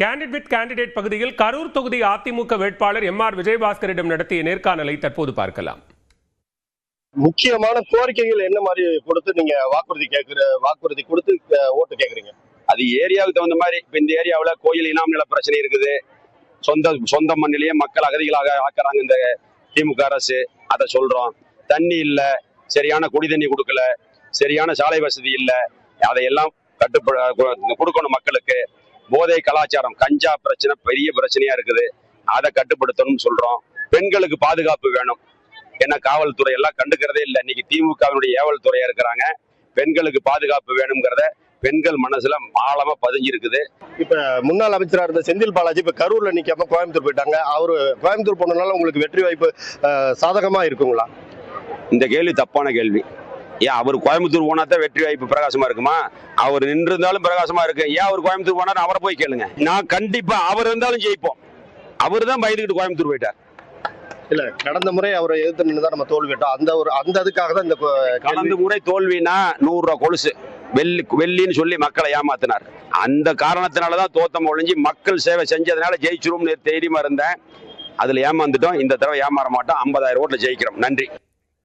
Candidate பகுதியில் கரூர் தொகுதி அதிமுக வேட்பாளர் எம்.ஆர். விஜயபாஸ்கரிடம் நடத்திய நேர்காணலை தற்போது பார்க்கலாம். முக்கியமான கோரிக்கைகள் என்ன மாதிரி கொடுத்து நீங்க வாக்குறுதி கொடுத்து ஓட்டு கேக்குறீங்க? அது ஏரியாவுக்கு தகுந்த மாதிரி. இப்ப இந்த ஏரியாவில் கோயில் இனாம் நில பிரச்சனை இருக்குது. சொந்த மண்ணிலேயே மக்கள் அகதிகளாக ஆக்குறாங்க இந்த திமுக அரசு. அதை சொல்றோம். தண்ணி இல்ல, சரியான குடி தண்ணி கொடுக்கல, சரியான சாலை வசதி இல்ல, அதையெல்லாம் கொடுக்கணும் மக்களுக்கு. போதை கலாச்சாரம், கஞ்சா பிரச்சனை பெரிய பிரச்சனையா இருக்குது. அதை கட்டுப்படுத்தணும்னு சொல்றோம். பெண்களுக்கு பாதுகாப்பு வேணும். ஏன்னா காவல்துறை எல்லாம் கண்டுக்கிறதே இல்லை. இன்னைக்கு திமுகவினுடைய ஏவல் துறையா இருக்கிறாங்க. பெண்களுக்கு பாதுகாப்பு வேணுங்கிறத பெண்கள் மனசுல ஆழமா பதிஞ்சிருக்குது. இப்ப முன்னாள் அமைச்சரா இருந்த செந்தில் பாலாஜி இப்ப கரூர்ல நிக்காம கோயம்புத்தூர் போயிட்டாங்க. அவரு கோயம்புத்தூர் போனதுனால உங்களுக்கு வெற்றி வாய்ப்பு சாதகமா இருக்குங்களா? இந்த கேள்வி தப்பான கேள்வி. ஏன் அவர் கோயம்புத்தூர் போனாதான் வெற்றி வாய்ப்பு பிரகாசமா இருக்குமா? அவர் நின்று இருந்தாலும் பிரகாசமா இருக்கு. ஏன் அவர் கோயம்புத்தூர் போனாரு? அவரை போய் கேளுங்க. நான் கண்டிப்பா அவர் இருந்தாலும் ஜெயிப்போம். அவர் தான் பயந்துக்கிட்டு கோயம்புத்தூர் போயிட்டார். இல்ல, கடந்த முறை அவரை எதிர்த்து நின்றுதான் நம்ம தோல்விட்டோம். அந்த அதுக்காக தான் இந்த கடந்த முறை தோல்வினா 100 ரூபா கொலுசு வெள்ளின்னு சொல்லி மக்களை ஏமாத்தினார். அந்த காரணத்தினாலதான் தோத்தம் ஒழிஞ்சு மக்கள் சேவை செஞ்சதுனால ஜெயிச்சிரும் தைரியமா இருந்தேன். அதுல ஏமாந்துட்டோம். இந்த தடவை ஏமாற மாட்டோம். 50,000 ஓட்டுல ஜெயிக்கிறோம். நன்றி.